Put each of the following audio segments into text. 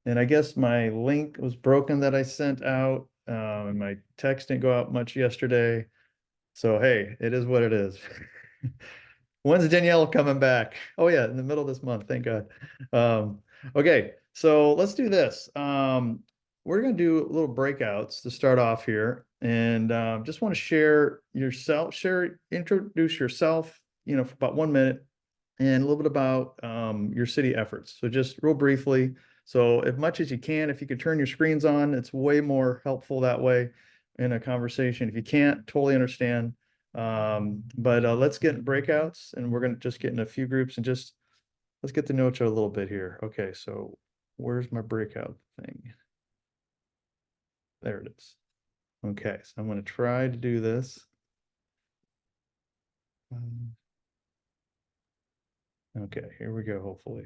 And I guess my link was broken that I sent out, and my text didn't go out much yesterday. So hey, it is what it is. When's Danielle coming back? Oh yeah, in the middle of this month, thank God. Um, okay, so let's do this. We're gonna do little breakouts to start off here, and just want to introduce yourself, for about 1 minute, and a little bit about your city efforts. So just real briefly. So as much as you can, if you could turn your screens on, it's way more helpful that way in a conversation. If you can't, totally understand. But let's get breakouts, and we're gonna just get in a few groups and just let's get to know each other a little bit here. Okay, so where's my breakout thing? There it is. Okay, so I'm gonna try to do this. Okay, here we go, hopefully.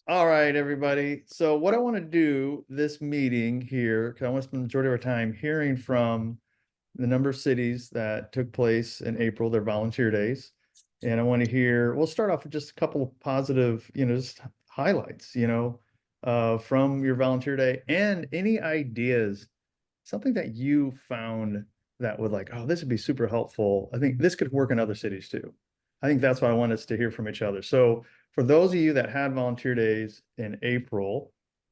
All right, everybody. So what I want to do this meeting here, because I want to spend the majority of our time hearing from the number of cities that took place in April, their volunteer days. And I want to hear, we'll start off with just a couple of positive, just highlights, from your volunteer day and any ideas, something that you found that would like, oh, this would be super helpful. I think this could work in other cities too. I think that's what I want us to hear from each other. So for those of you that had volunteer days in April,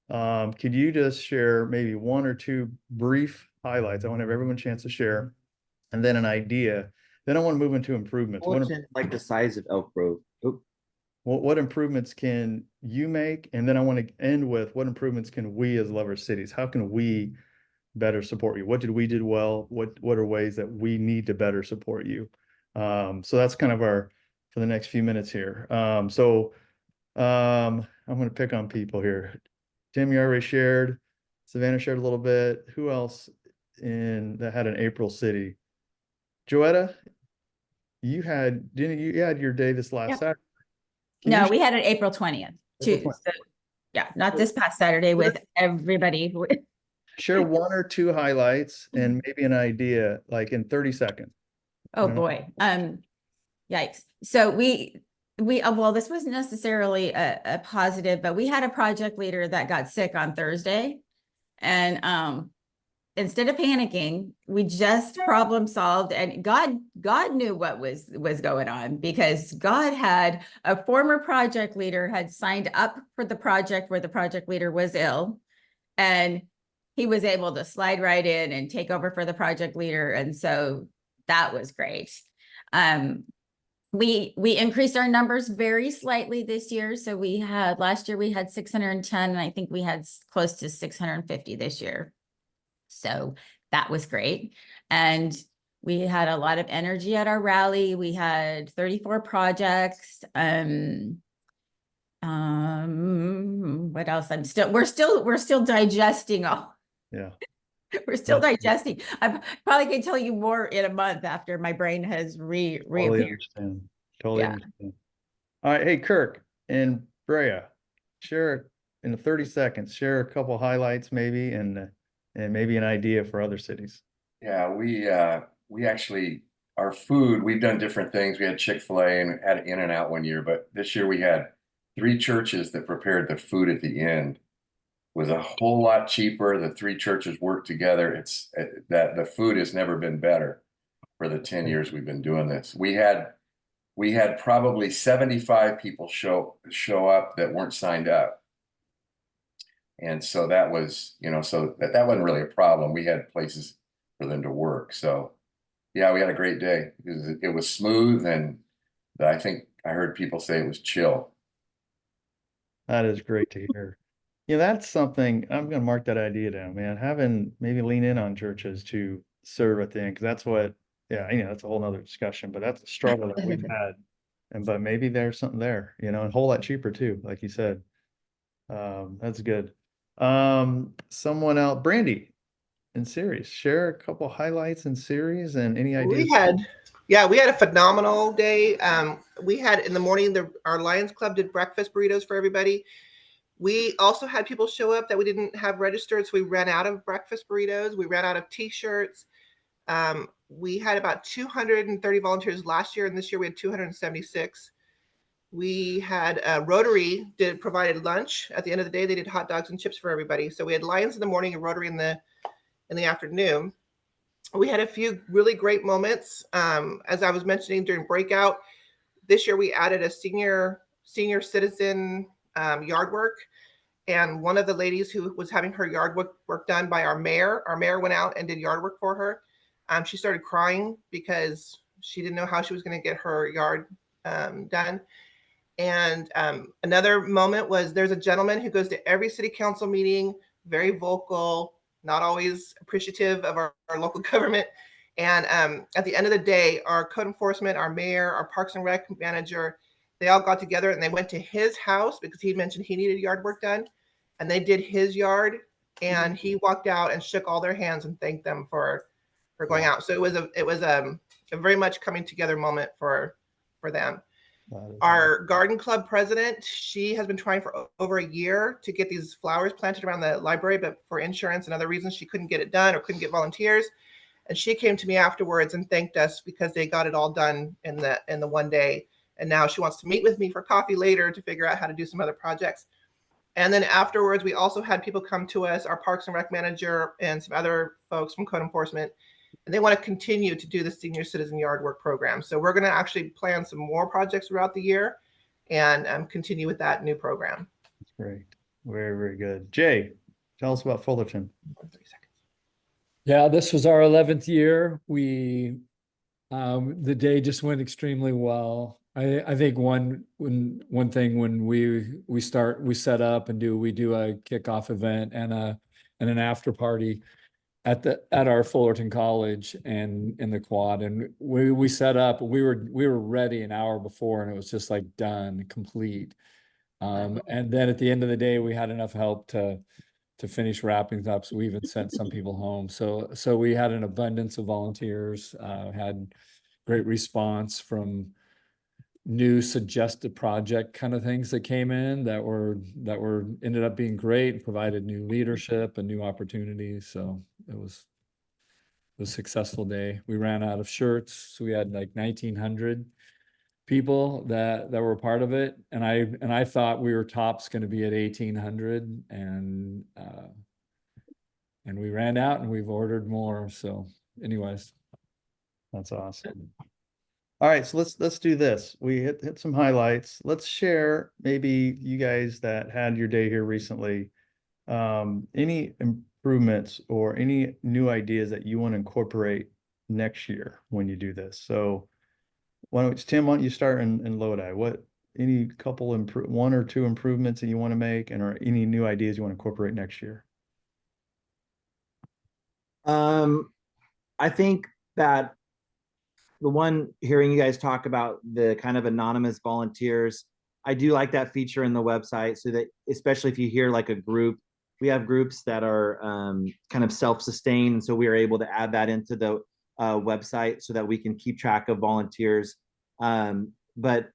could you just share maybe one or two brief highlights? I want to have everyone a chance to share, and then an idea. Then I want to move into improvements. Like the size of Elk Grove. Oh, What improvements can you make? And then I want to end with what improvements can we as Lover Cities, how can we better support you? What did we do well? What are ways that we need to better support you? So that's kind of our for the next few minutes here. I'm going to pick on people here. Tim, you already shared. Savannah shared a little bit. Who else that had an April city? Joetta, didn't you had your day this last Yep. Saturday? Can No, you we had it April 20th April too. 20th. So, yeah, not this past Saturday with everybody. share one or two highlights and maybe an idea, like in 30 seconds? Oh boy. Yikes. So well, this wasn't necessarily a positive, but we had a project leader that got sick on Thursday. And instead of panicking, we just problem solved, and God knew what was going on, because God had a former project leader had signed up for the project where the project leader was ill, and he was able to slide right in and take over for the project leader. And so that was great. We increased our numbers very slightly this year. So last year we had 610, and I think we had close to 650 this year. So that was great. And we had a lot of energy at our rally. We had 34 projects. What else? We're still digesting all. Yeah. We're still digesting. I probably can tell you more in a month after my brain has Totally reappeared. understand. Totally Yeah. understand. All right. Hey, Kirk and Brea, share in 30 seconds, share a couple highlights maybe, and maybe an idea for other cities. Yeah, we actually our food, we've done different things. We had Chick-fil-A and had In-N-Out one year, but this year we had 3 churches that prepared the food at the end. It was a whole lot cheaper. The 3 churches worked together. That the food has never been better for the 10 years we've been doing this. We had probably 75 people show up that weren't signed up. And so that was, so that wasn't really a problem. We had places for them to work. So yeah, we had a great day. It was smooth, and I think I heard people say it was chill. That is great to hear. Yeah, that's something I'm going to mark that idea down, man. Having maybe lean in on churches to serve at the end, because that's what, yeah, that's a whole nother discussion, but that's a struggle that we've had. But maybe there's something there, and a whole lot cheaper too, like you said. That's good. Someone else, Brandy in series, share a couple highlights in series and any ideas. We had a phenomenal day. We had in the morning, our Lions Club did breakfast burritos for everybody. We also had people show up that we didn't have registered, so we ran out of breakfast burritos. We ran out of t-shirts. We had about 230 volunteers last year, and this year we had 276. We had Rotary provided lunch at the end of the day. They did hot dogs and chips for everybody. So we had Lions in the morning and Rotary in the afternoon. We had a few really great moments. As I was mentioning during breakout, this year we added a senior citizen yard work. And one of the ladies who was having her yard work done by our mayor went out and did yard work for her. She started crying because she didn't know how she was going to get her yard done. And another moment was there's a gentleman who goes to every city council meeting, very vocal, not always appreciative of our local government. And at the end of the day, our code enforcement, our mayor, our Parks and Rec manager, they all got together and they went to his house because he mentioned he needed yard work done. And they did his yard, and he walked out and shook all their hands and thanked them for going out. So it was a very much coming together moment for them. Our garden club president, she has been trying for over a year to get these flowers planted around the library, but for insurance and other reasons, she couldn't get it done or couldn't get volunteers. And she came to me afterwards and thanked us because they got it all done in the one day. And now she wants to meet with me for coffee later to figure out how to do some other projects. And then afterwards, we also had people come to us, our Parks and Rec manager and some other folks from code enforcement, and they want to continue to do the senior citizen yard work program. So we're going to actually plan some more projects throughout the year and continue with that new program. That's great. Very, very good. Jay, tell us about Fullerton. 30 seconds. Yeah, this was our 11th year. The day just went extremely well. I think one thing when we set up and we do a kickoff event and an after party at our Fullerton College and in the quad, and we set up. We were ready an hour before, and it was just like done, complete. And then at the end of the day, we had enough help to finish wrapping up. So we even sent some people home. So we had an abundance of volunteers, had great response from new suggested project kind of things that came in that ended up being great, provided new leadership and new opportunities. So it was a successful day. We ran out of shirts. So we had like 1,900 people that were part of it. And I thought we were tops going to be at 1,800 and we ran out and we've ordered more. So anyways. That's awesome. All right, so let's do this. We hit some highlights. Let's share maybe you guys that had your day here recently, any improvements or any new ideas that you want to incorporate next year when you do this. So Tim, why don't you start in Lodi? Any couple one or two improvements that you want to make, and or any new ideas you want to incorporate next year? I think that the one hearing you guys talk about the kind of anonymous volunteers, I do like that feature in the website, so that especially if you hear like a group, we have groups that are kind of self-sustained. So we are able to add that into the website so that we can keep track of volunteers. But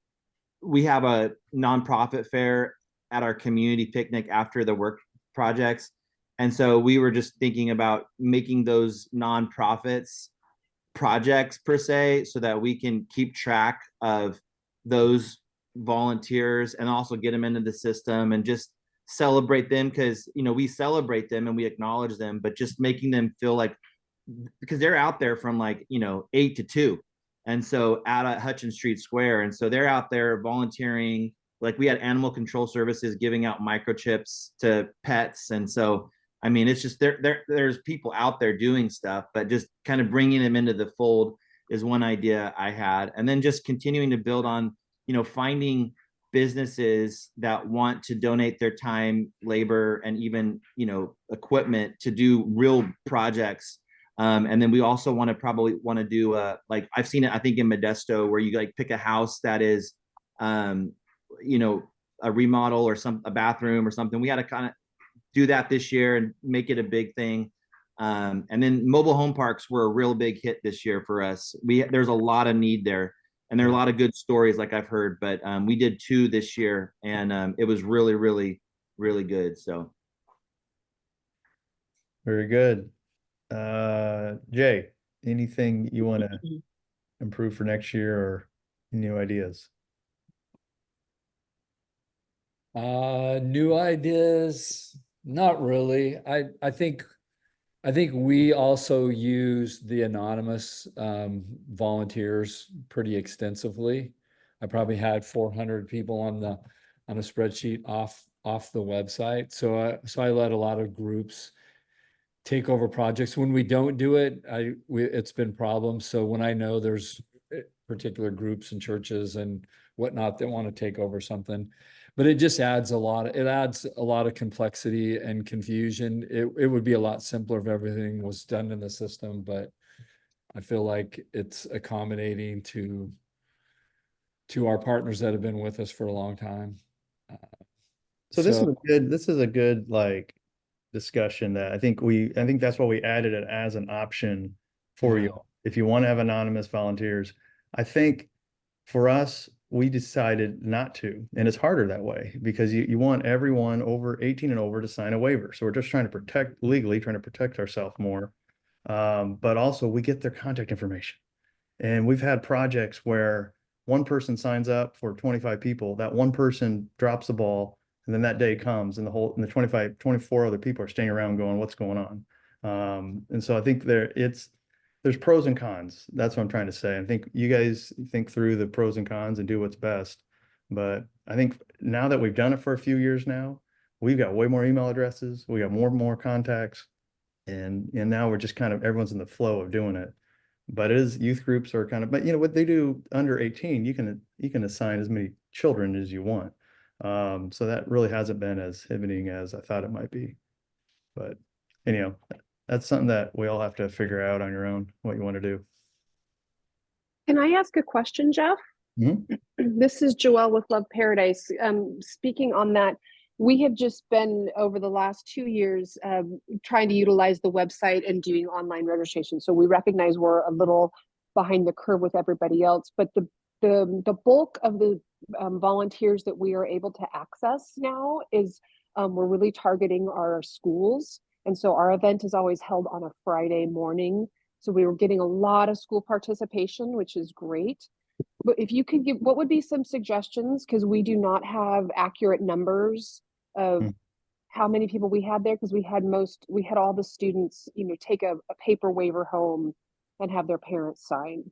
we have a nonprofit fair at our community picnic after the work projects. And so we were just thinking about making those nonprofits projects per se, so that we can keep track of those volunteers and also get them into the system and just celebrate them, because we celebrate them and we acknowledge them, but just making them feel like, because they're out there from 8 to 2, and so out at Hutchins Street Square, and so they're out there volunteering. Like we had animal control services giving out microchips to pets, and so I mean, it's just there's people out there doing stuff, but just kind of bringing them into the fold is one idea I had. And then just continuing to build on, finding businesses that want to donate their time, labor, and even, equipment to do real projects. And then we also probably want to do like I've seen it, I think in Modesto, where you pick a house that is, a remodel or a bathroom or something. We had to kind of do that this year and make it a big thing. And then mobile home parks were a real big hit this year for us. There's a lot of need there, and there are a lot of good stories like I've heard, but we did 2 this year, and it was really, really, really good. So. Very good. Jay, anything you want to improve for next year or new ideas? New ideas, not really. I think we also use the anonymous volunteers pretty extensively. I probably had 400 people on a spreadsheet off the website. So I let a lot of groups take over projects. When we don't do it, it's been problems. So when I know there's particular groups and churches and whatnot that want to take over something, but it just adds a lot of complexity and confusion. It would be a lot simpler if everything was done in the system, but I feel like it's accommodating to our partners that have been with us for a long time. So this is a good discussion that I think that's why we added it as an option for you. If you want to have anonymous volunteers, I think for us, we decided not to, and it's harder that way because you want everyone over 18 and over to sign a waiver. So we're just trying to trying to protect ourselves more. But also we get their contact information. And we've had projects where one person signs up for 25 people, that one person drops the ball, and then that day comes and the 24 other people are staying around going, what's going on? And so I think there's pros and cons. That's what I'm trying to say. I think you guys think through the pros and cons and do what's best. But I think now that we've done it for a few years now, we've got way more email addresses, we got more and more contacts, and now we're just kind of everyone's in the flow of doing it. But it is youth groups are kind of, but you know what they do under 18, you can assign as many children as you want. So that really hasn't been as inhibiting as I thought it might be. But anyhow, that's something that we all have to figure out on your own, what you want to do. Can I ask a question, Jeff? Mhm. This is Joelle with Love Paradise. Speaking on that, we have just been over the last 2 years trying to utilize the website and doing online registration. So we recognize we're a little behind the curve with everybody else, but the bulk of the volunteers that we are able to access now is we're really targeting our schools. And so our event is always held on a Friday morning. So we were getting a lot of school participation, which is great. But if you could give, what would be some suggestions? Because we do not have accurate numbers of Mm. how many people we had there, because we had all the students, take a paper waiver home and have their parents sign.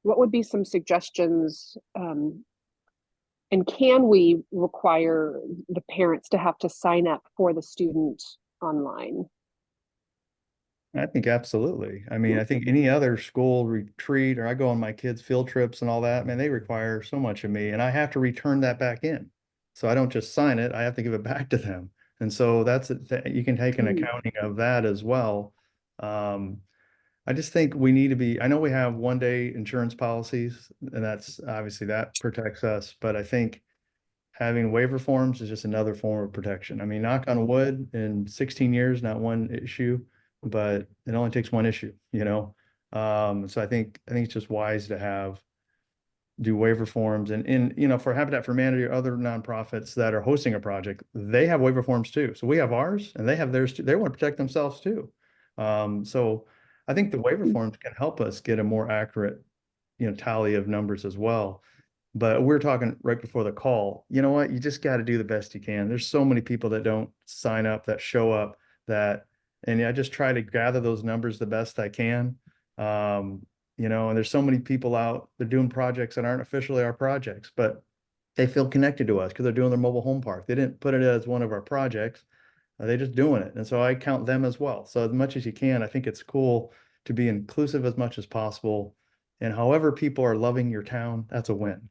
What would be some suggestions? And can we require the parents to have to sign up for the student online? I think absolutely. I mean, I think any other school retreat, or I go on my kids' field trips and all that, man, they require so much of me, and I have to return that back in. So I don't just sign it, I have to give it back to them. And so you can take an accounting of that as well. I just think we need to be, I know we have 1-day insurance policies, and that's obviously that protects us, but I think having waiver forms is just another form of protection. I mean, knock on wood, in 16 years, not one issue, but it only takes one issue, So I think it's just wise to do waiver forms, and for Habitat for Humanity or other nonprofits that are hosting a project, they have waiver forms too. So we have ours and they have theirs too. They want to protect themselves too. So I think the waiver forms can help us get a more accurate, tally of numbers as well. But we're talking right before the call, you know what? You just got to do the best you can. There's so many people that don't sign up, that show up, and I just try to gather those numbers the best I can. And there's so many people out, they're doing projects that aren't officially our projects, but they feel connected to us because they're doing their mobile home park. They didn't put it as one of our projects. They're just doing it. And so I count them as well. So as much as you can, I think it's cool to be inclusive as much as possible. And however people are loving your town, that's a win.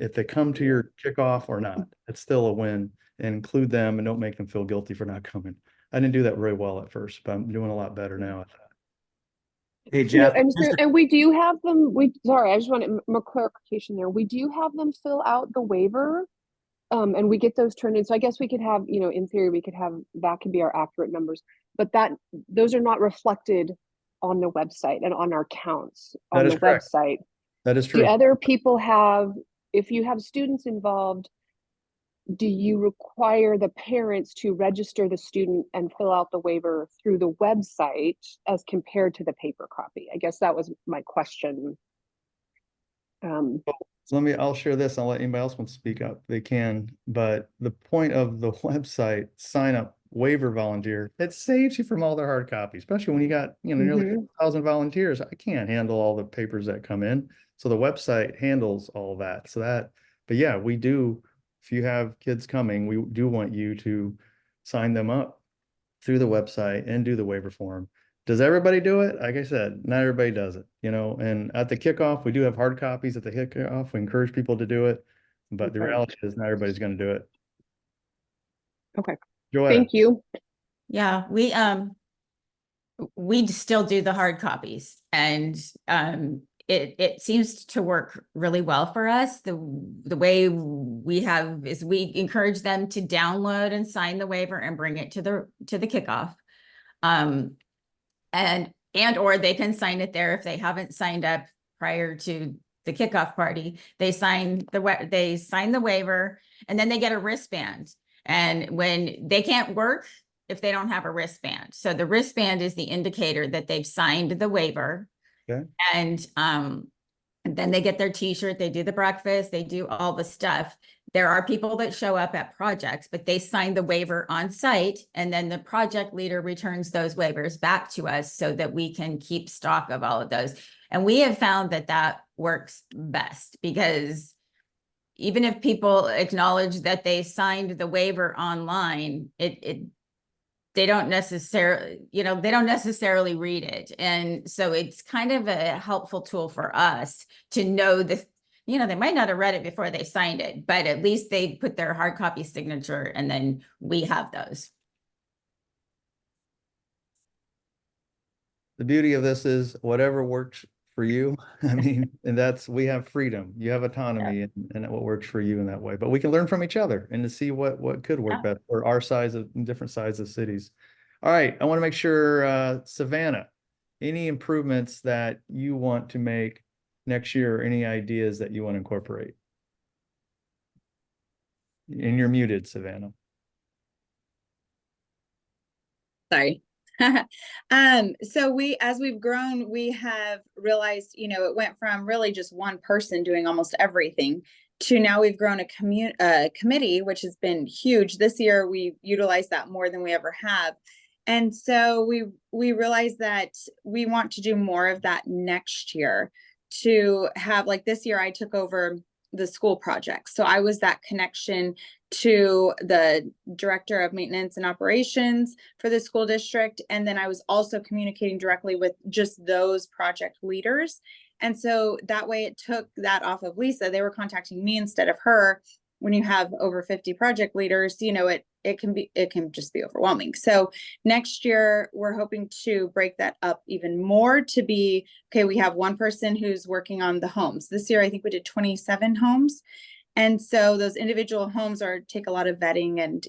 If they come to your kickoff or not, it's still a win, and include them and don't make them feel guilty for not coming. I didn't do that very well at first, but I'm doing a lot better now at that. Hey, Jeff. And we do have them. Sorry, I just wanted more clarification there. We do have them fill out the waiver, and we get those turned in. So I guess we could have, in theory, that could be our accurate numbers, but those are not reflected on the website and on our counts on the website. That is true. Do other people if you have students involved, do you require the parents to register the student and fill out the waiver through the website as compared to the paper copy? I guess that was my question. So I'll share this. I'll let anybody else want to speak up. They can, but the point of the website sign up waiver volunteer, it saves you from all the hard copies, especially when you got, nearly 1,000 volunteers. I can't handle all the papers that come in. So the website handles all that. But yeah, we do. If you have kids coming, we do want you to sign them up through the website and do the waiver form. Does everybody do it? Like I said, not everybody does it, and at the kickoff, we do have hard copies at the kickoff. We encourage people to do it, but the reality is not everybody's going to do it. Okay. Joetta. Thank you. Yeah, we still do the hard copies, and it seems to work really well for us. The way we have is we encourage them to download and sign the waiver and bring it to the kickoff. And or they can sign it there if they haven't signed up prior to the kickoff party, they sign the waiver, and then they get a wristband. And when they can't work if they don't have a wristband. So the wristband is the indicator that they've signed the waiver. Okay. And then they get their t-shirt, they do the breakfast, they do all the stuff. There are people that show up at projects, but they sign the waiver on site, and then the project leader returns those waivers back to us so that we can keep stock of all of those. And we have found that that works best, because even if people acknowledge that they signed the waiver online, they don't necessarily, they don't necessarily read it. And so it's kind of a helpful tool for us to know this. They might not have read it before they signed it, but at least they put their hard copy signature, and then we have those. The beauty of this is whatever works for you. I mean, and we have freedom, you have autonomy, and what works for you in that way. But we can learn from each other and to see what could work best for our size of different sizes of cities. All right, I want to make sure, Savannah, any improvements that you want to make next year, or any ideas that you want to incorporate? And you're muted, Savannah. Sorry. So as we've grown, we have realized, it went from really just one person doing almost everything to now we've grown a committee, which has been huge. This year, we utilized that more than we ever have. And so we realized that we want to do more of that next year, to have, like this year, I took over the school projects. So I was that connection to the director of maintenance and operations for the school district. And then I was also communicating directly with just those project leaders. And so that way it took that off of Lisa. They were contacting me instead of her. When you have over 50 project leaders, it can just be overwhelming. So next year, we're hoping to break that up even more to be, okay, we have one person who's working on the homes. This year, I think we did 27 homes. And so those individual homes take a lot of vetting and,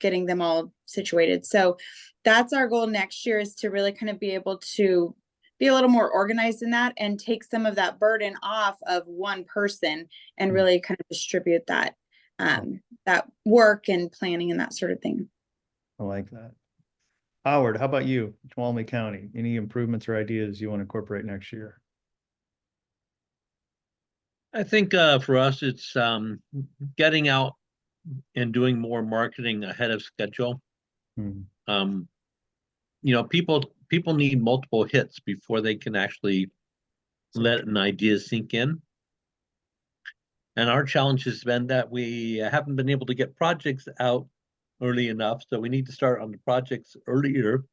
getting them all situated. So that's our goal next year, is to really kind of be able to be a little more organized in that and take some of that burden off of one person and really kind of distribute that work and planning and that sort of thing. I like that. Howard, how about you, Tuolumne County? Any improvements or ideas you want to incorporate next year? I think for us, it's getting out and doing more marketing ahead of schedule. People need multiple hits before they can actually let an idea sink in. And our challenge has been that we haven't been able to get projects out early enough. So we need to start on the projects earlier.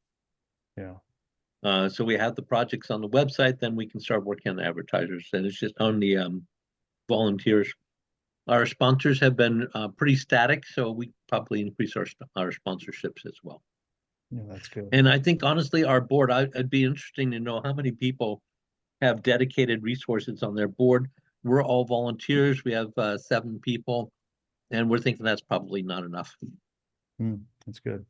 Yeah. So we have the projects on the website, then we can start working on the advertisers. And it's just on the volunteers. Our sponsors have been pretty static, so we probably increase our sponsorships as well. Yeah, that's good. And I think honestly, our board, it'd be interesting to know how many people have dedicated resources on their board. We're all volunteers. We have 7 people, and we're thinking that's probably not enough. That's good.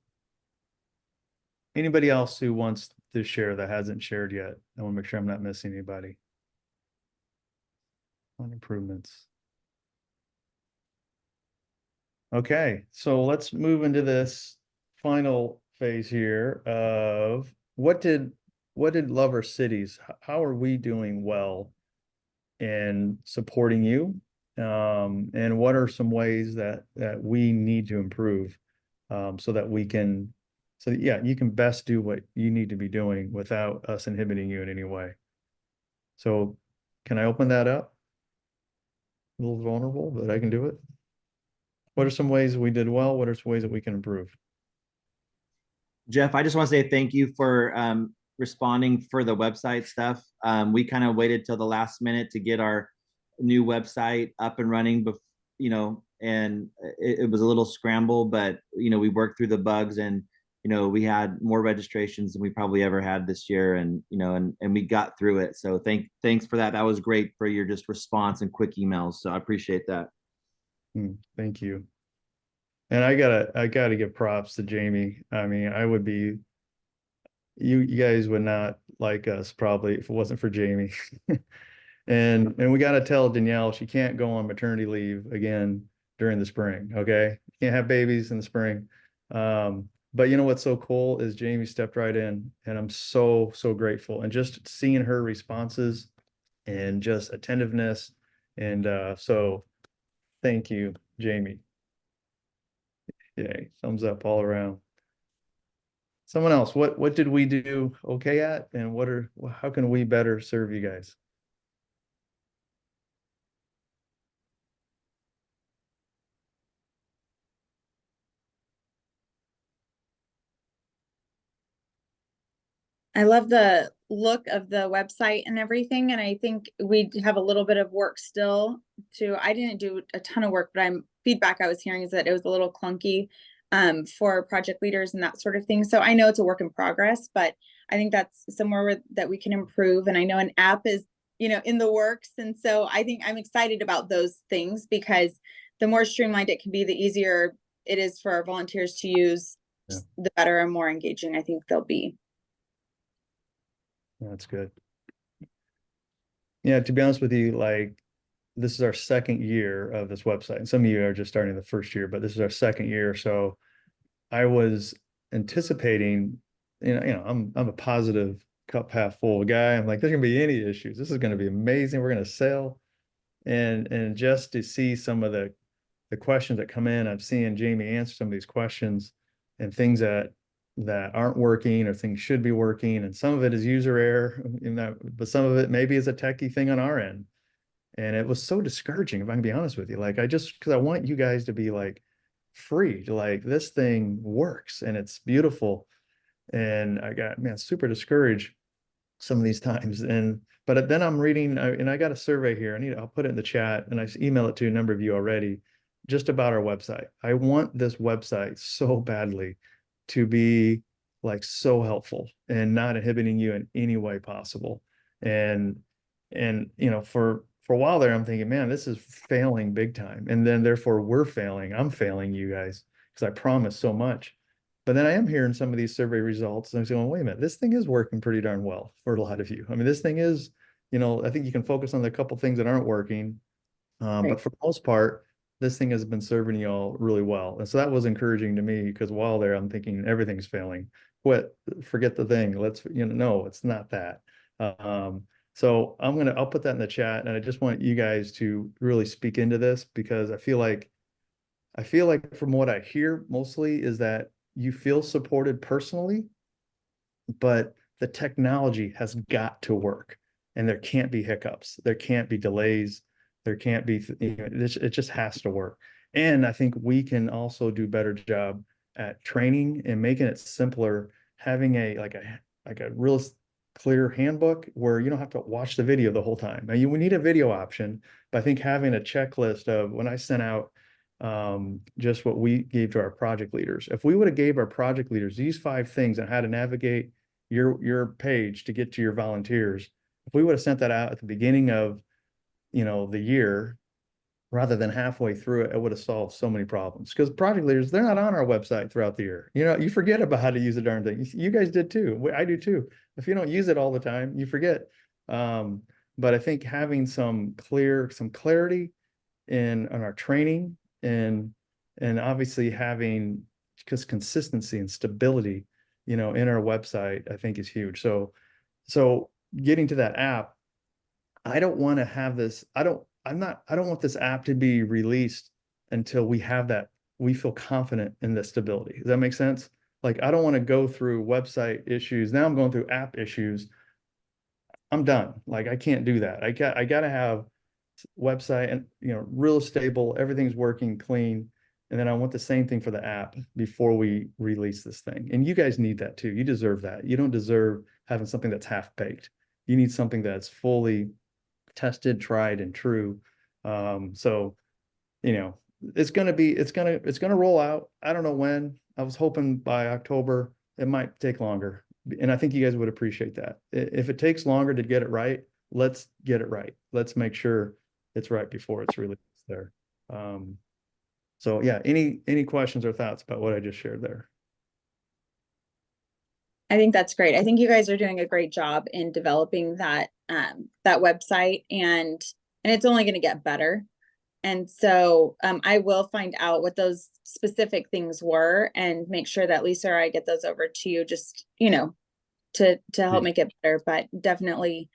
Anybody else who wants to share that hasn't shared yet? I want to make sure I'm not missing anybody on improvements. Okay, so let's move into this final phase here of what did Love Our Cities, how are we doing well in supporting you? And what are some ways that we need to improve so that you can best do what you need to be doing without us inhibiting you in any way. So can I open that up? A little vulnerable, but I can do it. What are some ways we did well? What are some ways that we can improve? Jeff, I just want to say thank you for responding for the website stuff. We kind of waited till the last minute to get our new website up and running, and it was a little scramble, but we worked through the bugs, and we had more registrations than we probably ever had this year, and we got through it. So thanks for that. That was great for your just response and quick emails. So I appreciate that. Thank you. And I gotta give props to Jamie. I mean, you guys would not like us probably if it wasn't for Jamie. And we got to tell Danielle she can't go on maternity leave again during the spring. Okay. You can't have babies in the spring. But you know what's so cool is Jamie stepped right in, and I'm so, so grateful. And just seeing her responses and just attentiveness. And so thank you, Jamie. Yay, thumbs up all around. Someone else, what did we do okay at, and how can we better serve you guys? I love the look of the website and everything, and I think we have a little bit of work still to, I didn't do a ton of work, but feedback I was hearing is that it was a little clunky for project leaders and that sort of thing. So I know it's a work in progress, but I think that's somewhere that we can improve. And I know an app is, in the works. And so I think I'm excited about those things, because the more streamlined it can be, the easier it is for our volunteers to use, Yeah. the better and more engaging I think they'll be. That's good. Yeah, to be honest with you, like, this is our second year of this website, and some of you are just starting the first year, but this is our second year. So I was anticipating, I'm a positive cup half full guy. I'm like, there's gonna be any issues. This is gonna be amazing. We're gonna sell. And just to see some of the questions that come in, I've seen Jamie answer some of these questions, and things that aren't working or things should be working. And some of it is user error, but some of it maybe is a techie thing on our end. And it was so discouraging, if I can be honest with you. Like, because I want you guys to be like free to, like, this thing works and it's beautiful. And I got, man, super discouraged some of these times. But then I'm reading, and I got a survey here. I'll put it in the chat, and I email it to a number of you already, just about our website. I want this website so badly to be like so helpful and not inhibiting you in any way possible. And for a while there, I'm thinking, man, this is failing big time. And then therefore we're failing. I'm failing you guys, because I promise so much. But then I am hearing some of these survey results, and I'm saying, wait a minute, this thing is working pretty darn well for a lot of you. I mean, this thing is, I think you can focus on the couple things that aren't working. But for the most part, this thing has been serving you all really well. And so that was encouraging to me, because while there, I'm thinking everything's failing. Forget the thing. No, it's not that. So I'll put that in the chat, and I just want you guys to really speak into this, because I feel like from what I hear mostly is that you feel supported personally, but the technology has got to work, and there can't be hiccups. There can't be delays. There can't be, it just has to work. And I think we can also do a better job at training and making it simpler, having a real clear handbook where you don't have to watch the video the whole time. Now, we need a video option, but I think having a checklist of, when I sent out just what we gave to our project leaders, if we would have gave our project leaders these 5 things on how to navigate your page to get to your volunteers, if we would have sent that out at the beginning of the year rather than halfway through it, it would have solved so many problems. Because project leaders, they're not on our website throughout the year. You forget about how to use the darn thing. You guys did too. I do too. If you don't use it all the time, you forget. But I think having some clarity in our training, and obviously having just consistency and stability, in our website, I think is huge. So getting to that app, I don't want to have this. I don't want this app to be released until we feel confident in the stability. Does that make sense? Like, I don't want to go through website issues. Now I'm going through app issues. I'm done. Like, I can't do that. I got to have website and, real stable, everything's working clean. And then I want the same thing for the app before we release this thing. And you guys need that too. You deserve that. You don't deserve having something that's half baked. You need something that's fully tested, tried, and true. So, it's going to roll out. I don't know when. I was hoping by October. It might take longer. And I think you guys would appreciate that. If it takes longer to get it right, let's get it right. Let's make sure it's right before it's released there. So yeah, any questions or thoughts about what I just shared there? I think that's great. I think you guys are doing a great job in developing that that website, and it's only going to get better. And so I will find out what those specific things were and make sure that Lisa or I get those over to you, just, you know, to help Please. make it better. But definitely,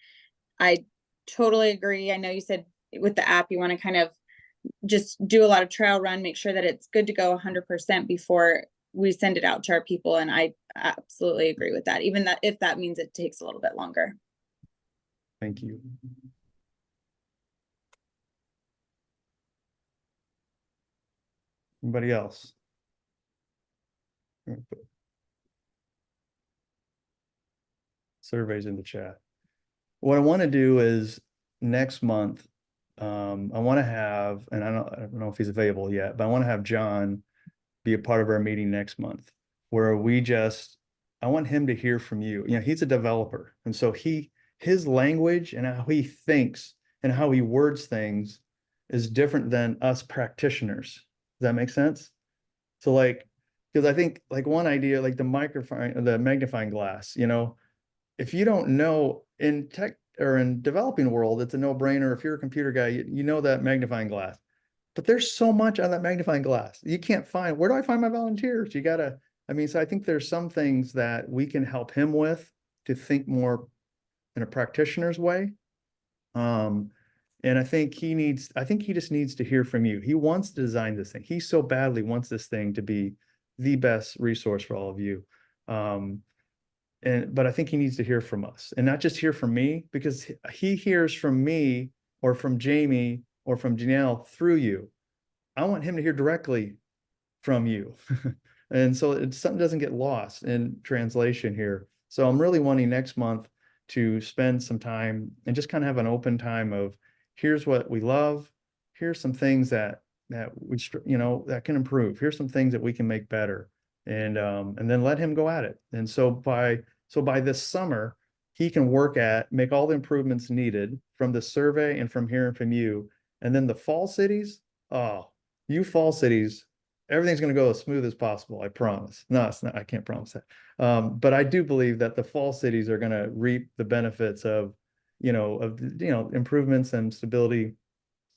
I totally agree. I know you said with the app, you want to kind of just do a lot of trial run, make sure that it's good to go 100% before we send it out to our people. And I absolutely agree with that, even that if that means it takes a little bit longer. Thank you. Anybody else? Surveys in the chat. What I want to do is next month, I want to have, and I don't know if he's available yet, but I want to have John be a part of our meeting next month, where I want him to hear from you. You know, he's a developer, and so his language and how he thinks and how he words things is different than us practitioners. Does that make sense? So like, because I think like one idea, like the magnifying glass, you know, if you don't know in tech or in developing world, it's a no-brainer. If you're a computer guy, you know that magnifying glass. But there's so much on that magnifying glass. You can't find, where do I find my volunteers? You gotta, I mean, so I think there's some things that we can help him with to think more in a practitioner's way. And I think he just needs to hear from you. He wants to design this thing. He so badly wants this thing to be the best resource for all of you. But I think he needs to hear from us, and not just hear from me, because he hears from me or from Jamie or from Janelle through you. I want him to hear directly from you. And so something doesn't get lost in translation here. So I'm really wanting next month to spend some time and just kind of have an open time of, here's what we love. Here's some things that we, you know, that can improve. Here's some things that we can make better. And then let him go at it. And so by this summer, he can make all the improvements needed from the survey and from hearing from you. And then the fall cities, you fall cities, everything's going to go as smooth as possible. I promise. No, it's not, I can't promise that. But I do believe that the fall cities are going to reap the benefits of improvements and stability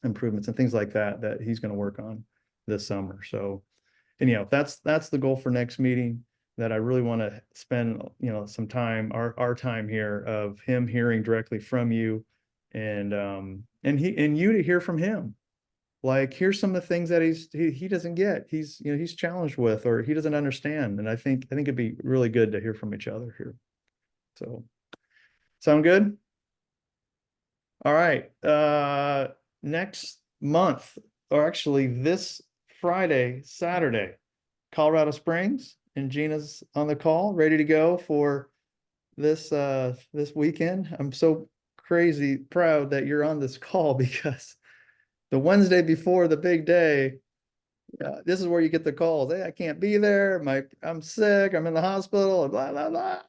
improvements and things like that he's going to work on this summer. So anyhow, that's the goal for next meeting, that I really want to spend, some time, our time here, of him hearing directly from you, and you to hear from him. Like, here's some of the things that he doesn't get, he's challenged with, or he doesn't understand. And I think it'd be really good to hear from each other here. So sound good? All right. Next month, or actually this Friday, Saturday, Colorado Springs, and Gina's on the call, ready to go for this weekend. I'm so crazy proud that you're on this call, because the Wednesday before the big day, this is where you get the calls. Hey, I can't be there. I'm sick. I'm in the hospital. Blah blah blah.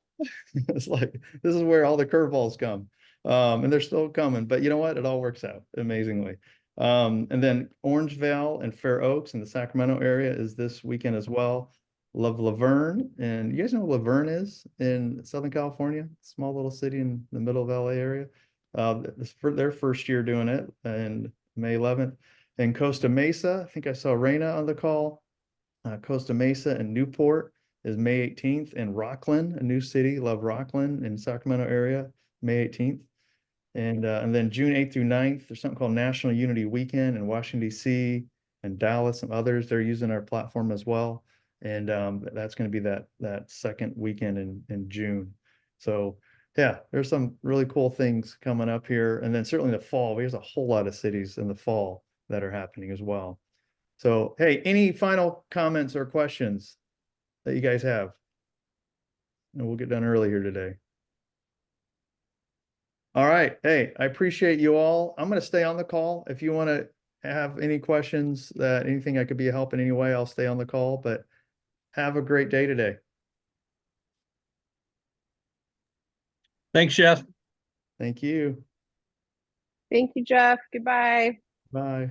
It's like, this is where all the curveballs come, and they're still coming. But you know what? It all works out amazingly. And then Orangevale and Fair Oaks in the Sacramento area is this weekend as well. Love Laverne, and you guys know what Laverne is in Southern California, small little city in the middle of LA area. This for their first year doing it, and May 11th. And Costa Mesa, I think I saw Raina on the call. Costa Mesa and Newport is May 18th, and Rockland, a new city, love Rockland in Sacramento area, May 18th. And then June 8th through 9th, there's something called National Unity Weekend in Washington, D.C. and Dallas, and others. They're using our platform as well. And that's going to be that second weekend in June. So yeah, there's some really cool things coming up here. And then certainly the fall, there's a whole lot of cities in the fall that are happening as well. So, hey, any final comments or questions that you guys have? And we'll get done early here today. All right. Hey, I appreciate you all. I'm going to stay on the call. If you want to have any questions, anything I could be a help in any way, I'll stay on the call. But have a great day today. Thanks, Jeff. Thank you. Thank you, Jeff. Goodbye. Bye.